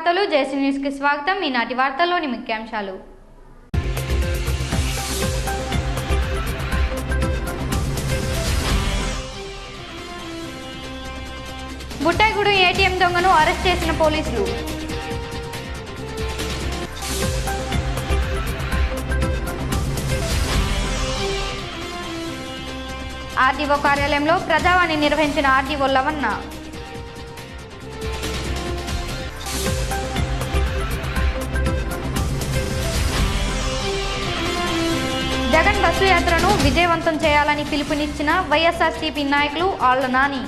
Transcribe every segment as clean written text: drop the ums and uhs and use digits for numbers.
వార్తలు జేసీ న్యూస్ కి స్వాగతం. ఈనాటి వార్తల్లోని ముఖ్యాంశాలు. బుట్టాయిగూడెం ఏటీఎం దొంగను అరెస్ట్ చేసిన పోలీసులు. ఆర్డీఓ కార్యాలయంలో ప్రజావాణి నిర్వహించిన ఆర్డీఓ లవన్న. జగన్ బస్సు యాత్రను విజయవంతం చేయాలని పిలుపునిచ్చిన వైఎస్ఆర్సీపీ నాయకులు ఆళ్ల నాని.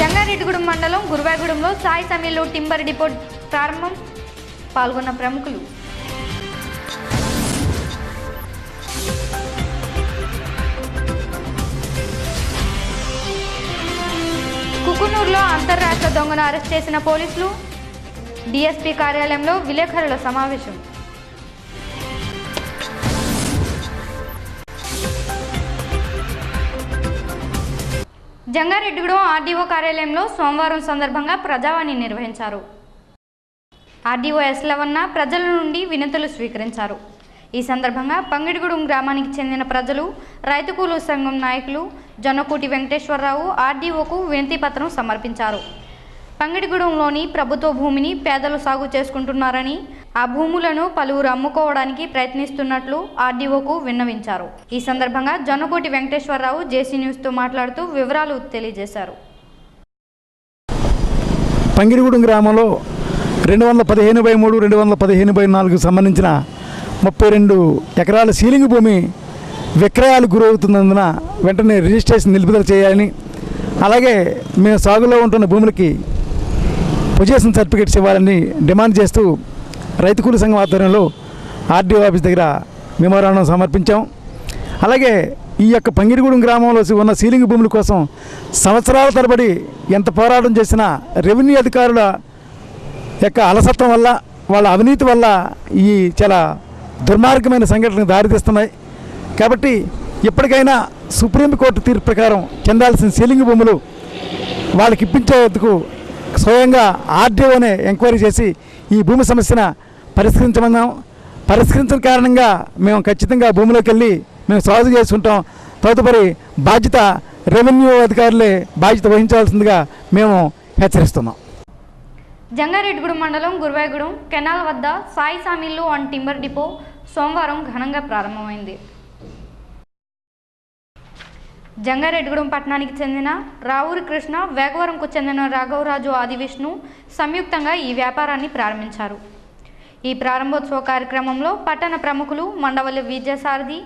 జంగారెడ్డిగూడెం మండలం గురువాగూడెంలో సాయి సమీర్లో టింబర్ డిపో ప్రారంభం. పాల్గొన్న ప్రముఖులు. కుకునూరులో అంతర్రాష్ట్ర దొంగను అరెస్ట్ చేసిన పోలీసులు. డీఎస్పీ కార్యాలయంలో విలేకరుల సమావేశం. జంగారెడ్డిగూడెం ఆర్డీఓ కార్యాలయంలో సోమవారం సందర్భంగా ప్రజావాణి నిర్వహించారు. ఆర్డీఓ ఎస్ లవన్న ప్రజల నుండి వినతులు స్వీకరించారు. ఈ సందర్భంగా పంగిడిగూడెం గ్రామానికి చెందిన ప్రజలు, రైతు కూలీ సంఘం నాయకులు జొన్నకూటి వెంకటేశ్వరరావు ఆర్డీఓకు వినతి పత్రం సమర్పించారు. పంగిడిగూడెంలోని ప్రభుత్వ భూమిని పేదలు సాగు చేసుకుంటున్నారని, ఆ భూములను పలువురు అమ్ముకోవడానికి ప్రయత్నిస్తున్నట్లు ఆర్డీఓకు విన్నవించారు. ఈ సందర్భంగా జొన్నకూటి వెంకటేశ్వరరావు జేసీ న్యూస్తో మాట్లాడుతూ వివరాలు తెలియజేశారు. పంగిడిగూడెం గ్రామంలో 215/3, 215/4 సంబంధించిన 32 ఎకరాల సీలింగ్ భూమి విక్రయాలు గురవుతున్నందున వెంటనే రిజిస్ట్రేషన్ నిలుపుదల చేయాలని, అలాగే మేము సాగులో ఉంటున్న భూములకి పొజిషన్ సర్టిఫికేట్స్ ఇవ్వాలని డిమాండ్ చేస్తూ రైతు కూలీ సంఘం ఆధ్వర్యంలో ఆర్డీఓ ఆఫీస్ దగ్గర మెమోరాండం సమర్పించాం. అలాగే ఈ యొక్క పంగిడిగూడెం గ్రామంలో ఉన్న సీలింగ్ భూముల కోసం సంవత్సరాల తరబడి ఎంత పోరాటం చేసినా రెవెన్యూ అధికారుల యొక్క అలసత్వం వల్ల, వాళ్ళ అవినీతి వల్ల ఈ చాలా దుర్మార్గమైన సంఘటనకు దారితీస్తున్నాయి. కాబట్టి ఎప్పటికైనా సుప్రీంకోర్టు తీర్పు ప్రకారం చెందాల్సిన సీలింగ్ భూములు వాళ్ళకి ఇప్పించేందుకు స్వయంగా ఆర్డీఓనే ఎంక్వైరీ చేసి ఈ భూమి సమస్యను పరిష్కరించమన్నాం. పరిష్కరించిన కారణంగా మేము ఖచ్చితంగా భూమిలోకి వెళ్ళి మేము సాగు చేసుకుంటాం. తదుపరి బాధ్యత రెవెన్యూ అధికారులే బాధ్యత వహించాల్సిందిగా మేము హెచ్చరిస్తున్నాం. జంగారెడ్డిగూడెం మండలం గురువాగూడెం కెనాల్ వద్ద సాయి సమీర్లో అండ్ టింబర్ డిపో సోమవారం ఘనంగా ప్రారంభమైంది. జంగారెడ్డిగూడెం పట్టణానికి చెందిన రావూరి కృష్ణ, వేగవరంకు చెందిన రాఘవరాజు, ఆదివిష్ణు సంయుక్తంగా ఈ వ్యాపారాన్ని ప్రారంభించారు. ఈ ప్రారంభోత్సవ కార్యక్రమంలో పట్టణ ప్రముఖులు మండవల్లి విద్యాసారథి,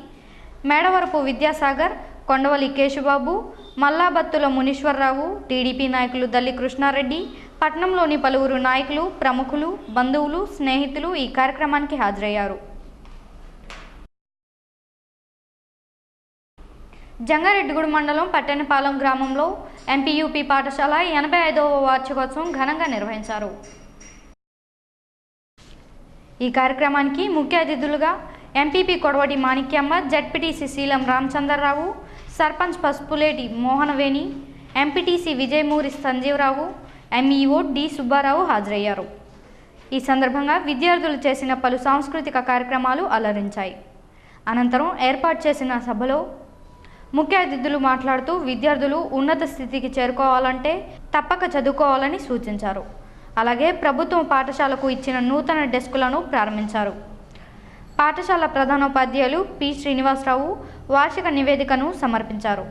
మేడవరపు విద్యాసాగర్, కొండవల్లి కేశుబాబు, మల్లాబత్తుల మునీశ్వరరావు, టీడీపీ నాయకులు దల్లి కృష్ణారెడ్డి, పట్టణంలోని పలువురు నాయకులు, ప్రముఖులు, బంధువులు, స్నేహితులు ఈ కార్యక్రమానికి హాజరయ్యారు. జంగారెడ్డిగూడెం మండలం పట్టణపాలెం గ్రామంలో ఎంపీయూపీ పాఠశాల 85వ వార్షికోత్సవం ఘనంగా నిర్వహించారు. ఈ కార్యక్రమానికి ముఖ్య అతిథులుగా MPP Kodavati Manikyamma, ZPTC Seelam Ramachandrarao, sarpanch Pasupuleti Mohanaveni, MPTC Vijayamuri Sanjeevarao, MEO D Subbarao హాజరయ్యారు. ఈ సందర్భంగా విద్యార్థులు చేసిన పలు సాంస్కృతిక కార్యక్రమాలు అలరించాయి. అనంతరం ఏర్పాటు చేసిన సభలో ముఖ్య అతిథులు మాట్లాడుతూ విద్యార్థులు ఉన్నత స్థితికి చేరుకోవాలంటే తప్పక చదువుకోవాలని సూచించారు. అలాగే ప్రభుత్వం పాఠశాలకు ఇచ్చిన నూతన డెస్కులను ప్రారంభించారు. పాఠశాల ప్రధానోపాధ్యాయులు పి శ్రీనివాసరావు వార్షిక నివేదికను సమర్పించారు.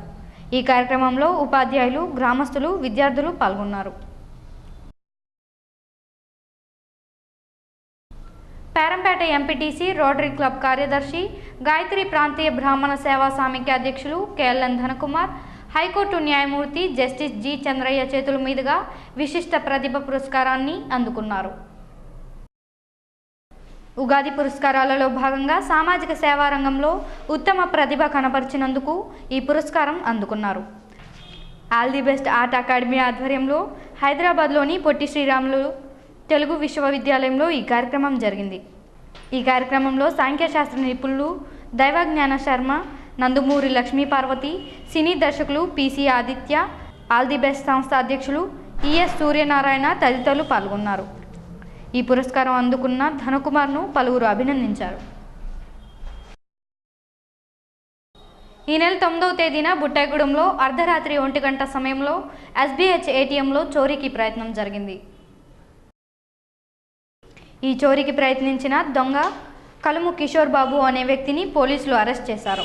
ఈ కార్యక్రమంలో ఉపాధ్యాయులు, గ్రామస్తులు, విద్యార్థులు పాల్గొన్నారు. పేరంపేట ఎంపీటీసీ, రోటరీ క్లబ్ కార్యదర్శి, గాయత్రి ప్రాంతీయ బ్రాహ్మణ సేవా సమితి అధ్యక్షులు కేఎల్ఎన్ ధనకుమార్, హైకోర్టు న్యాయమూర్తి జస్టిస్ జి చంద్రయ్య చేతుల మీదుగా విశిష్ట ప్రతిభ పురస్కారాన్ని అందుకున్నారు. ఉగాది పురస్కారాలలో భాగంగా సామాజిక సేవా రంగంలో ఉత్తమ ప్రతిభ కనపరిచినందుకు ఈ పురస్కారం అందుకున్నారు. All the best art academy ఆధ్వర్యంలో హైదరాబాద్లోని పొట్టి శ్రీరాములు తెలుగు విశ్వవిద్యాలయంలో ఈ కార్యక్రమం జరిగింది. ఈ కార్యక్రమంలో సాంఖ్యశాస్త్ర నిపుణులు దైవజ్ఞాన శర్మ, నందుమూరి లక్ష్మీ పార్వతి, సినీ దర్శకులు PC Aditya, all the best సంస్థ అధ్యక్షులు ఈఎస్ సూర్యనారాయణ తదితరులు పాల్గొన్నారు. ఈ పురస్కారం అందుకున్న ధనకుమార్ను పలువురు అభినందించారు. ఈ నెల 9వ తేదీన బుట్టాయిగూడెంలో అర్ధరాత్రి 1 గంట సమయంలో ఎస్బీహెచ్ ఏటీఎంలో చోరీకి ప్రయత్నం జరిగింది. ఈ చోరీకి ప్రయత్నించిన దొంగ కలుము కిషోర్ బాబు అనే వ్యక్తిని పోలీసులు అరెస్ట్ చేశారు.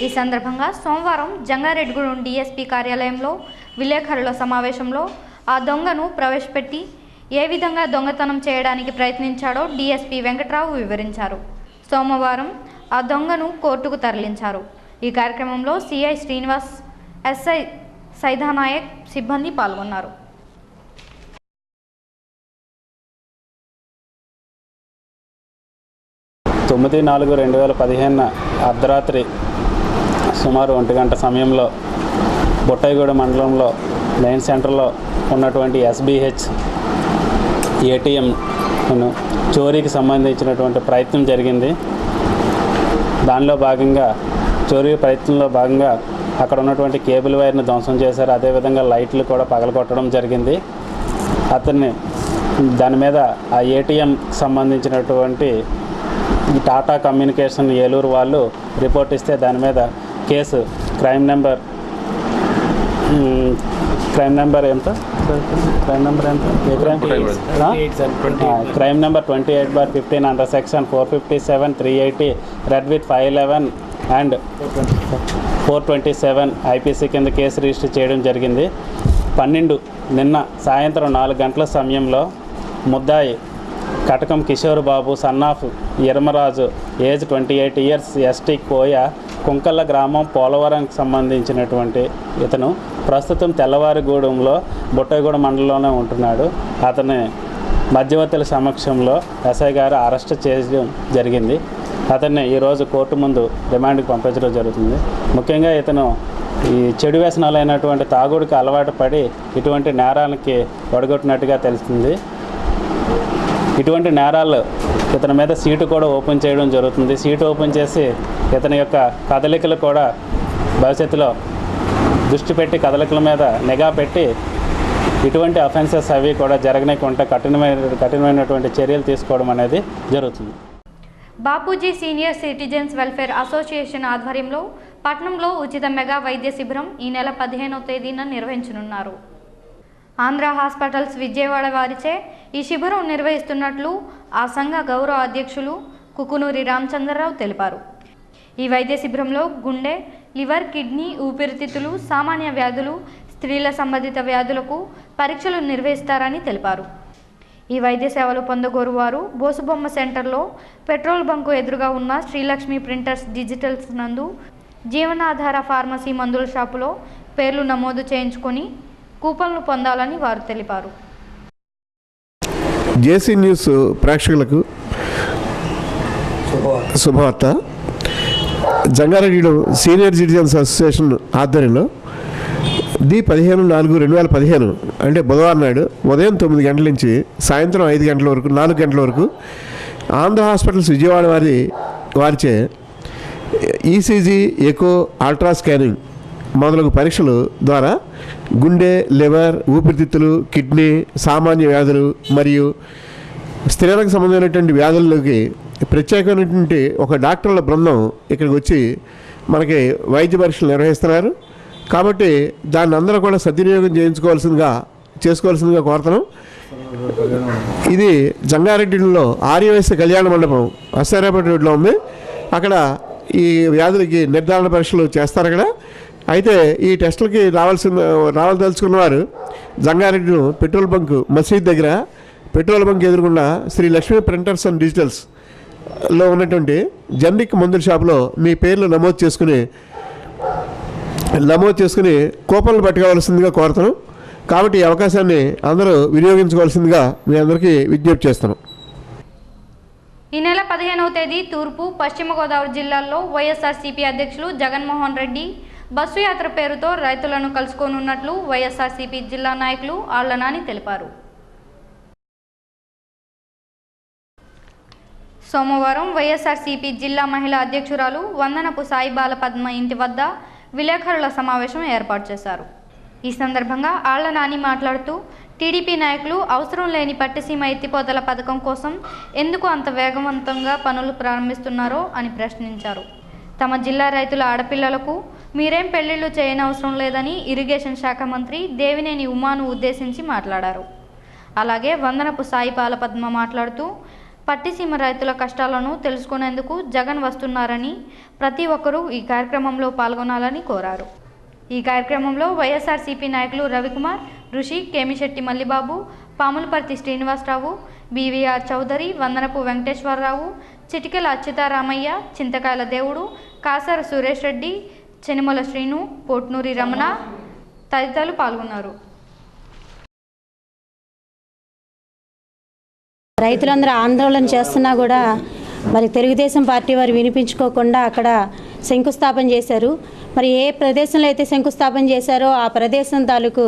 ఈ సందర్భంగా సోమవారం జంగారెడ్డిగూడెం డీఎస్పీ కార్యాలయంలో విలేకరుల సమావేశంలో ఆ దొంగను ప్రవేశపెట్టి ఏ విధంగా దొంగతనం చేయడానికి ప్రయత్నించాడో డీఎస్పీ వెంకట్రావు వివరించారు. సోమవారం ఆ దొంగను కోర్టుకు తరలించారు. ఈ కార్యక్రమంలో సిఐ శ్రీనివాస్, ఎస్ఐ సైదానాయక్ సిబ్బంది పాల్గొన్నారు. తొమ్మిది 4/2015 అర్ధరాత్రి సుమారు 1 గంట సమయంలో బుట్టాయిగూడెం మండలంలో మెయిన్ సెంటర్లో ఉన్నటువంటి ఎస్బీహెచ్ ఏటీఎంను చోరీకి సంబంధించినటువంటి ప్రయత్నం జరిగింది. దానిలో భాగంగా చోరీ ప్రయత్నంలో భాగంగా అక్కడ ఉన్నటువంటి కేబుల్ వైర్ని ధ్వంసం చేశారు. అదేవిధంగా లైట్లు కూడా పగలగొట్టడం జరిగింది. అతన్ని దాని మీద ఆ ఏటీఎం సంబంధించినటువంటి టాటా కమ్యూనికేషన్ ఏలూరు వాళ్ళు రిపోర్ట్ ఇస్తే దాని మీద కేసు క్రైమ్ నెంబర్ ఎంత crime number 28/15 under section 457, 380 red with 511 and 427 IPC కింద కేసు రిజిస్టర్ చేయడం జరిగింది. 12 నిన్న సాయంత్రం 4 గంటల సమయంలో ముద్దాయి కటకం Kishore Babu son of ఇరమరాజు age 28 years, ST కోయ, కుంకల్ల గ్రామం, పోలవరంకి సంబంధించినటువంటి ఇతను ప్రస్తుతం తెల్లవారిగూడెంలో బుట్టాయిగూడెం మండలంలోనే ఉంటున్నాడు. అతని మధ్యవర్తుల సమక్షంలో ఎస్ఐ గారు అరెస్ట్ చేయడం జరిగింది. అతన్ని ఈరోజు కోర్టు ముందు రిమాండ్కి పంపించడం జరుగుతుంది. ముఖ్యంగా ఇతను ఈ చెడు వ్యసనాలైనటువంటి తాగుడికి అలవాటు పడి ఇటువంటి నేరాలకి ఒడగొట్టినట్టుగా తెలుస్తుంది. ఇటువంటి నేరాలు ఇతని మీద సీటు కూడా ఓపెన్ చేయడం జరుగుతుంది. సీటు ఓపెన్ చేసి ఇతని యొక్క కదలికలు కూడా భవిష్యత్తులో దృష్టి పెట్టి కదలికల మీద నిఘా పెట్టి ఇటువంటి అఫెన్సెస్ అవి కూడా జరగనీయకుండా కఠినమైనటువంటి చర్యలు తీసుకోవడం అనేది జరుగుతుంది. Bapuji senior citizens welfare association ఆధ్వర్యంలో పట్నంలో ఉచిత మెగా వైద్య శిబిరం ఈ నెల 15వ తేదీన నిర్వహించనున్నారు. ఆంధ్ర హాస్పిటల్స్ విజయవాడ వారిచే ఈ శిబిరం నిర్వహిస్తున్నట్లు ఆ సంఘ గౌరవ అధ్యక్షులు కుకునూరి రామచంద్రరావు తెలిపారు. ఈ వైద్య శిబిరంలో గుండె, లివర్, కిడ్నీ, ఊపిరితిత్తులు, సామాన్య వ్యాధులు, స్త్రీల సంబంధిత వ్యాధులకు పరీక్షలు నిర్వహిస్తారని తెలిపారు. ఈ వైద్య సేవలు పొందగోరు వారు బోసుబొమ్మ సెంటర్లో పెట్రోల్ బంకు ఎదురుగా ఉన్న శ్రీలక్ష్మి ప్రింటర్స్ డిజిటల్స్ నందు జీవనాధార ఫార్మసీ మందుల షాపులో పేర్లు నమోదు చేయించుకొని కూపన్లు పొందాలని వారు తెలిపారు. జేసీ న్యూస్ ప్రేక్షకులకు శుభవార్త. జంగారెడ్డిగూడెం సీనియర్ సిటిజన్స్ అసోసియేషన్ ఆధ్వర్యంలో 15/4/2015 అంటే బుధవారం నాడు ఉదయం 9 గంటల నుంచి సాయంత్రం 5 గంటల వరకు 4 గంటల వరకు ఆంధ్ర హాస్పిటల్స్ విజయవాడ వారిచే ఈసీజీ, ఎకో, అల్ట్రా స్కానింగ్ మొదలగు పరీక్షలు ద్వారా గుండె, లివర్, ఊపిరితిత్తులు, కిడ్నీ, సామాన్య వ్యాధులు మరియు స్త్రీలకు సంబంధమైనటువంటి వ్యాధులకి ప్రత్యేకమైనటువంటి ఒక డాక్టర్ల బృందం ఇక్కడికి వచ్చి మనకి వైద్య పరీక్షలు నిర్వహిస్తున్నారు. కాబట్టి దాన్ని అందరూ కూడా సద్వినియోగం చేసుకోవాల్సిందిగా కోరుతున్నాం. ఇది జంగారెడ్డిలో ఆర్యవైశ్య కళ్యాణ మండపం అస్సారాపేట రోడ్లో ఉంది. అక్కడ ఈ వ్యాధులకి నిర్ధారణ పరీక్షలు చేస్తారు అక్కడ. అయితే ఈ టెస్టులకి రావాల్దలుచుకున్న వారు జంగారెడ్డి పెట్రోల్ బంక్ మసీద్ దగ్గర పెట్రోల్ బంక్ ఎదురుకుండా శ్రీ లక్ష్మీ ప్రింటర్స్ అండ్ డిజిటల్స్లో ఉన్నటువంటి జనరిక్ మందుల షాపులో మీ పేర్లు నమోదు చేసుకుని కూపన్లు పట్టుకోవాల్సిందిగా కోరుతున్నాం. కాబట్టి ఈ అవకాశాన్ని అందరూ వినియోగించుకోవాల్సిందిగా మీ అందరికీ విజ్ఞప్తి చేస్తున్నాం. ఈ నెల 15వ తేదీ తూర్పు, పశ్చిమ గోదావరి జిల్లాల్లో వైఎస్ఆర్సీపీ అధ్యక్షులు జగన్మోహన్ రెడ్డి బస్సు యాత్ర పేరుతో రైతులను కలుసుకోనున్నట్లు వైఎస్ఆర్సీపీ జిల్లా నాయకులు ఆళ్ల నాని తెలిపారు. సోమవారం వైఎస్ఆర్సీపీ జిల్లా మహిళా అధ్యక్షురాలు వందనపు సాయి బాలపద్మ ఇంటి వద్ద విలేకరుల సమావేశం ఏర్పాటు చేశారు. ఈ సందర్భంగా ఆళ్ల నాని మాట్లాడుతూ టీడీపీ నాయకులు అవసరం లేని పట్టిసీమ ఎత్తిపోతల పథకం కోసం ఎందుకు అంత వేగవంతంగా పనులు ప్రారంభిస్తున్నారో అని ప్రశ్నించారు. తమ జిల్లా రైతుల ఆడపిల్లలకు మీరేం పెళ్లిళ్లు చేయనవసరం లేదని ఇరిగేషన్ శాఖ మంత్రి దేవినేని ఉమాను ఉద్దేశించి మాట్లాడారు. అలాగే వందనపు సాయి బాలపద్మ మాట్లాడుతూ పట్టిసీమ రైతుల కష్టాలను తెలుసుకునేందుకు జగన్ వస్తున్నారని ప్రతి ఒక్కరూ ఈ కార్యక్రమంలో పాల్గొనాలని కోరారు. ఈ కార్యక్రమంలో వైఎస్ఆర్సీపీ నాయకులు రవికుమార్, ఋషి, కేమిశెట్టి మల్లిబాబు, పాములపర్తి శ్రీనివాసరావు, బీవీఆర్ చౌదరి, వందనపు వెంకటేశ్వరరావు, చిటికెల అచ్యుతారామయ్య, చింతకాయల దేవుడు, కాసర సురేష్ రెడ్డి, చెనిమల శ్రీను, పోట్నూరి రమణ తదితరులు పాల్గొన్నారు. రైతులందరూ ఆందోళన చేస్తున్నా కూడా మరి తెలుగుదేశం పార్టీ వారు వినిపించుకోకుండా అక్కడ శంకుస్థాపన చేశారు. మరి ఏ ప్రదేశంలో అయితే శంకుస్థాపన చేశారో ఆ ప్రదేశం తాలూకు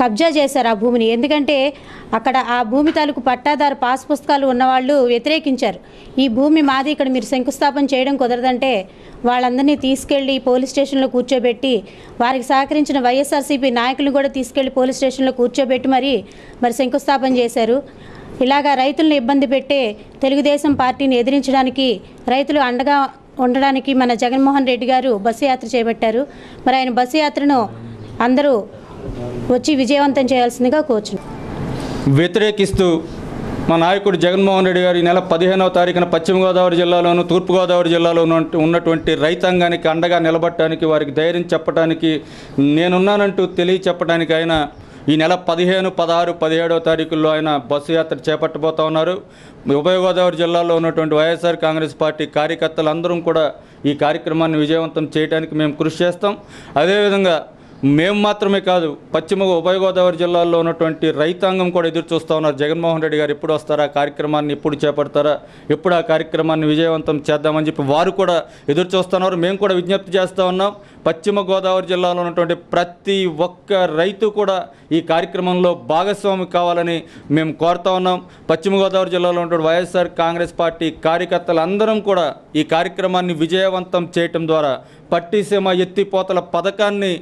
కబ్జా చేశారు ఆ భూమిని. ఎందుకంటే అక్కడ ఆ భూమి తాలూకు పట్టాదారు పాస్ పుస్తకాలు ఉన్నవాళ్ళు వ్యతిరేకించారు. ఈ భూమి మాది, ఇక్కడ మీరు శంకుస్థాపన చేయడం కుదరదంటే వాళ్ళందరినీ తీసుకెళ్ళి పోలీస్ స్టేషన్లో కూర్చోబెట్టి, వారికి సహకరించిన వైఎస్ఆర్సీపీ నాయకులను కూడా తీసుకెళ్ళి పోలీస్ స్టేషన్లో కూర్చోబెట్టి మరి శంకుస్థాపన చేశారు. ఇలాగా రైతులను ఇబ్బంది పెట్టే తెలుగుదేశం పార్టీని ఎదిరించడానికి, రైతులు అండగా ఉండడానికి మన జగన్మోహన్ రెడ్డి గారు బస్సు యాత్ర చేపట్టారు. మరి ఆయన బస్సు యాత్రను అందరూ వచ్చి విజయవంతం చేయాల్సిందిగా కోరుచున్నాం. వ్యతిరేకిస్తూ మా నాయకుడు జగన్మోహన్ రెడ్డి గారు ఈ నెల 15వ తారీఖున పశ్చిమ గోదావరి జిల్లాలోను, తూర్పుగోదావరి జిల్లాలో ఉన్నటువంటి రైతాంగానికి అండగా నిలబడటానికి, వారికి ధైర్యం చెప్పడానికి, నేనున్నానంటూ తెలియచెప్పడానికి ఆయన ఈ నెల 15, 16, 17వ తారీఖుల్లో ఆయన బస్సు యాత్ర చేపట్టబోతా ఉన్నారు. ఉభయ గోదావరి జిల్లాలో ఉన్నటువంటి వైఎస్ఆర్ కాంగ్రెస్ పార్టీ కార్యకర్తలందరం కూడా ఈ కార్యక్రమాన్ని విజయవంతం చేయడానికి మేము కృషి చేస్తాం. అదేవిధంగా మేము మాత్రమే కాదు, ఉభయ గోదావరి జిల్లాల్లో ఉన్నటువంటి రైతాంగం కూడా ఎదురు చూస్తూ ఉన్నారు. జగన్మోహన్ రెడ్డి గారు ఎప్పుడు వస్తారా, కార్యక్రమాన్ని ఎప్పుడు చేపడతారా, ఎప్పుడు ఆ కార్యక్రమాన్ని విజయవంతం చేద్దామని చెప్పి వారు కూడా ఎదురు చూస్తున్నారు. మేము కూడా విజ్ఞప్తి చేస్తూ ఉన్నాం. పశ్చిమ గోదావరి జిల్లాలో ఉన్నటువంటి ప్రతి ఒక్క రైతు కూడా ఈ కార్యక్రమంలో భాగస్వామి కావాలని మేము కోరుతా ఉన్నాం. పశ్చిమ గోదావరి జిల్లాలో ఉన్నటువంటి వైఎస్ఆర్ కాంగ్రెస్ పార్టీ కార్యకర్తలందరం కూడా ఈ కార్యక్రమాన్ని విజయవంతం చేయటం ద్వారా పట్టిసీమ ఎత్తిపోతల పథకాన్ని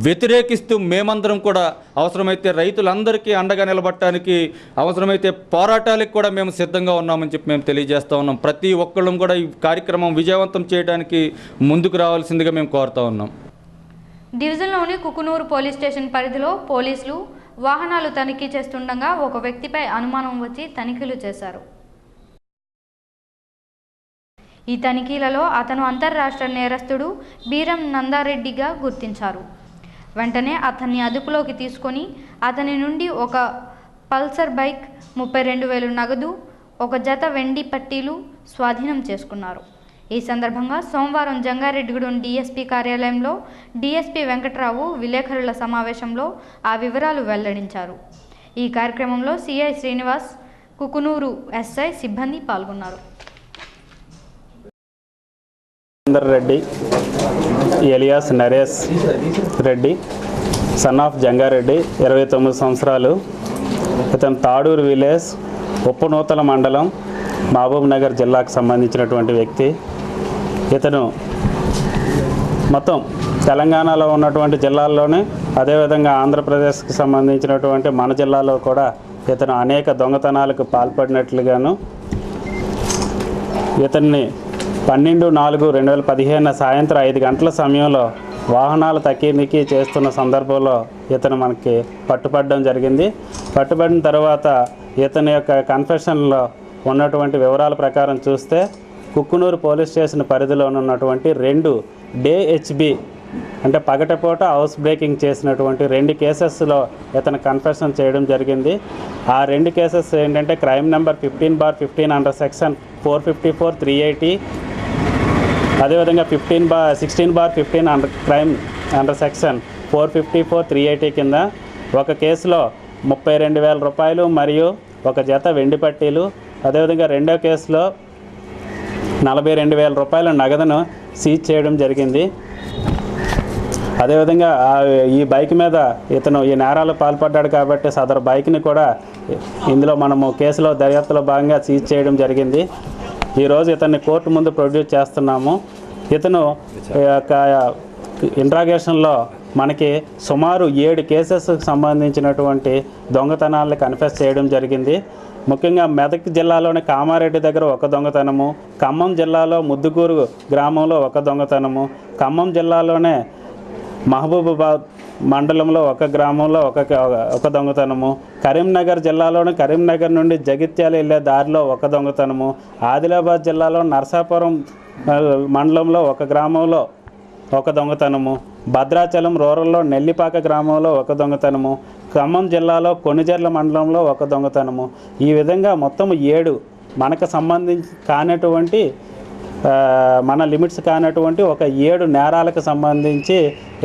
వ్యతిరేకిస్తూ మేమందరం కూడా అవసరమైతే రైతులందరికీ అండగా నిలబడటానికి, అవసరమైతే పోరాటాలకు కూడా మేము సిద్ధంగా ఉన్నామని చెప్పి మేము తెలియజేస్తూ ఉన్నాం. ప్రతి ఒక్కళ్ళం కూడా ఈ కార్యక్రమం విజయవంతం చేయడానికి ముందుకు రావాల్సిందిగా మేము కోరుతా ఉన్నాం. డివిజన్లోని కుకునూరు పోలీస్ స్టేషన్ పరిధిలో పోలీసులు వాహనాలు తనిఖీ చేస్తుండగా ఒక వ్యక్తిపై అనుమానం వచ్చి తనిఖీలు చేశారు. ఈ తనిఖీలలో అతను అంతర్రాష్ట్ర నేరస్తుడు బీరం నందారెడ్డిగా గుర్తించారు. వెంటనే అతన్ని అదుపులోకి తీసుకొని అతని నుండి ఒక పల్సర్ బైక్, 32,000 నగదు, ఒక జత వెండి పట్టీలు స్వాధీనం చేసుకున్నారు. ఈ సందర్భంగా సోమవారం జంగారెడ్డిగూడెం డీఎస్పీ కార్యాలయంలో డీఎస్పీ వెంకట్రావు విలేకరుల సమావేశంలో ఆ వివరాలు వెల్లడించారు. ఈ కార్యక్రమంలో సిఐ శ్రీనివాస్, కుకునూరు ఎస్ఐ సిబ్బంది పాల్గొన్నారు. Reddy alias Naresh Reddy, son of Jangareddy, 29 సంవత్సరాలు. ఇతను తాడూరు విలేజ్, ఉప్పనూతల మండలం, మహబూబ్ నగర్ జిల్లాకు సంబంధించినటువంటి వ్యక్తి. ఇతను మొత్తం తెలంగాణలో ఉన్నటువంటి జిల్లాల్లోనే, అదేవిధంగా ఆంధ్రప్రదేశ్కి సంబంధించినటువంటి మన జిల్లాలో కూడా ఇతను అనేక దొంగతనాలకు పాల్పడినట్లుగాను, ఇతన్ని 12/4/2015 సాయంత్రం 5 గంటల సమయంలో వాహనాల తనిఖీ చేస్తున్న సందర్భంలో ఇతను మనకి పట్టుపడడం జరిగింది. పట్టుబడిన తర్వాత ఇతని యొక్క కన్ఫెషన్లో ఉన్నటువంటి వివరాల ప్రకారం చూస్తే కుక్కునూరు పోలీస్ స్టేషన్ పరిధిలో ఉన్నటువంటి 2 DHB అంటే పగటిపూట హౌస్ బ్రేకింగ్ చేసినటువంటి 2 కేసెస్లో ఇతను కన్ఫెషన్ చేయడం జరిగింది. ఆ 2 కేసెస్ ఏంటంటే క్రైమ్ నెంబర్ 15/15 అండర్ సెక్షన్ 454, 380, అదేవిధంగా 16/15 అండర్ క్రైమ్ అండర్ సెక్షన్ 454, 380 కింద. ఒక కేసులో 32,000 రూపాయలు మరియు ఒక జత వెండి పట్టీలు, అదేవిధంగా రెండో కేసులో 42,000 రూపాయల నగదును సీజ్ చేయడం జరిగింది. అదేవిధంగా ఈ బైక్ మీద ఇతను ఈ నేరాలు పాల్పడ్డాడు కాబట్టి సదరు బైక్ని కూడా ఇందులో మనము కేసులో దర్యాప్తులో భాగంగా సీజ్ చేయడం జరిగింది. ఈరోజు ఇతన్ని కోర్టు ముందు ప్రొడ్యూస్ చేస్తున్నాము. ఇతను ఇంట్రాగేషన్లో మనకి సుమారు 7 కేసెస్కి సంబంధించినటువంటి దొంగతనాలను కన్ఫెస్ చేయడం జరిగింది. ముఖ్యంగా మెదక్ జిల్లాలోని కామారెడ్డి దగ్గర ఒక దొంగతనము, ఖమ్మం జిల్లాలో ముద్దుకూరు గ్రామంలో ఒక దొంగతనము, ఖమ్మం జిల్లాలోనే మహబూబాబాద్ మండలంలో ఒక గ్రామంలో ఒక దొంగతనము, కరీంనగర్ జిల్లాలోని కరీంనగర్ నుండి జగిత్యాల వెళ్ళే దారిలో ఒక దొంగతనము, ఆదిలాబాద్ జిల్లాలో నర్సాపురం మండలంలో ఒక గ్రామంలో ఒక దొంగతనము, భద్రాచలం రూరల్లో నెల్లిపాక గ్రామంలో ఒక దొంగతనము, ఖమ్మం జిల్లాలో కొణిజర్ల మండలంలో ఒక దొంగతనము. ఈ విధంగా మొత్తం 7 మనకు సంబంధించి కానటువంటి మన లిమిట్స్ కానటువంటి ఒక 7 నేరాలకు సంబంధించి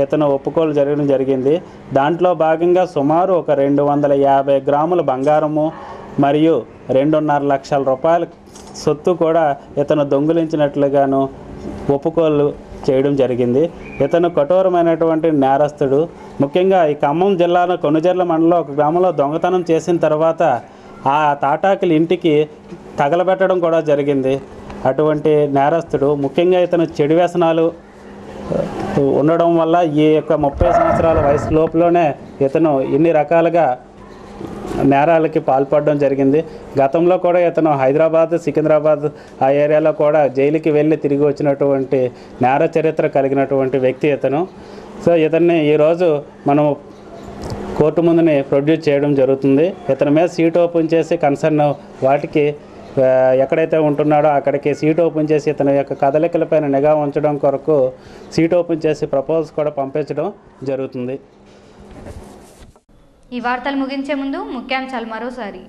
ఇతను ఒప్పుకోలు జరగడం జరిగింది. దాంట్లో భాగంగా సుమారు ఒక 250 గ్రాముల బంగారము మరియు 2.5 లక్షల రూపాయల సొత్తు కూడా ఇతను దొంగిలించినట్లుగాను ఒప్పుకోలు చేయడం జరిగింది. ఇతను కఠోరమైనటువంటి నేరస్తుడు. ముఖ్యంగా ఈ ఖమ్మం జిల్లాలో కొణిజర్ల మండలంలో ఒక గ్రామంలో దొంగతనం చేసిన తర్వాత ఆ తాటాకుల ఇంటికి తగలబెట్టడం కూడా జరిగింది. అటువంటి నేరస్తుడు. ముఖ్యంగా ఇతను చెడు వ్యసనాలు ఉండడం వల్ల ఈ యొక్క 30 సంవత్సరాల వయసు లోపులోనే ఇతను ఇన్ని రకాలుగా నేరాలకి పాల్పడడం జరిగింది. గతంలో కూడా ఇతను హైదరాబాద్, సికింద్రాబాద్ ఆ ఏరియాలో కూడా జైలుకి వెళ్ళి తిరిగి వచ్చినటువంటి నేర చరిత్ర కలిగినటువంటి వ్యక్తి ఇతను. సో ఇతన్ని ఈరోజు మనం కోర్టు ముందుని ప్రొడ్యూస్ చేయడం జరుగుతుంది. ఇతని మీద సీట్ ఓపెన్ చేసి కన్సర్న్ వాటికి ఎక్కడైతే ఉంటున్నాడో అక్కడికి సీట్ ఓపెన్ చేసి ఇతని యొక్క కదలికలపైన నిఘా ఉంచడం కొరకు సీట్ ఓపెన్ చేసి ప్రపోజల్స్ కూడా పంపించడం జరుగుతుంది. ఈ వార్తలు ముగించే ముందు ముఖ్యాంశాలు మరోసారి.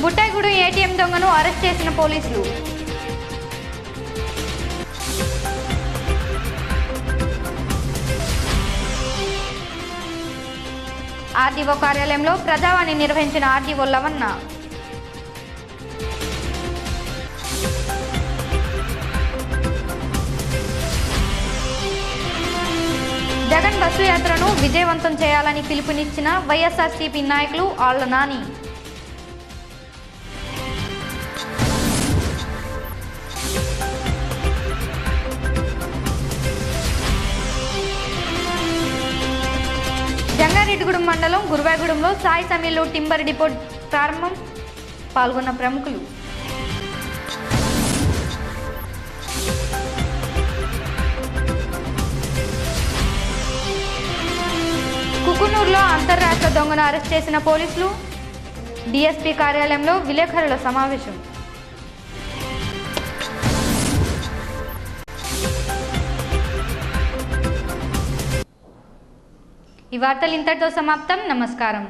బుట్టాయిగూడెం ఏటీఎం దొంగను అరెస్ట్ చేసిన పోలీసులు. ఆర్డీఓ కార్యాలయంలో ప్రజావాణి నిర్వహించిన ఆర్డీఓ లవన్న. జగన్ బస్సు యాత్రను విజయవంతం చేయాలని పిలుపునిచ్చిన వైఎస్ఆర్సీపీ నాయకులు ఆళ్ల నాని. జంగారెడ్డిగూడెం మండలం గురువాగూడెంలో సాయి సమీర్లో టింబర్ డిపో ప్రారంభం. పాల్గొన్న ప్రముఖులు. కుకునూరులో అంతర్రాష్ట్ర దొంగను అరెస్ట్ చేసిన పోలీసులు. డీఎస్పీ కార్యాలయంలో విలేకరుల సమావేశం. ఈ వార్తలు ఇంతటితో సమాప్తం. నమస్కారం.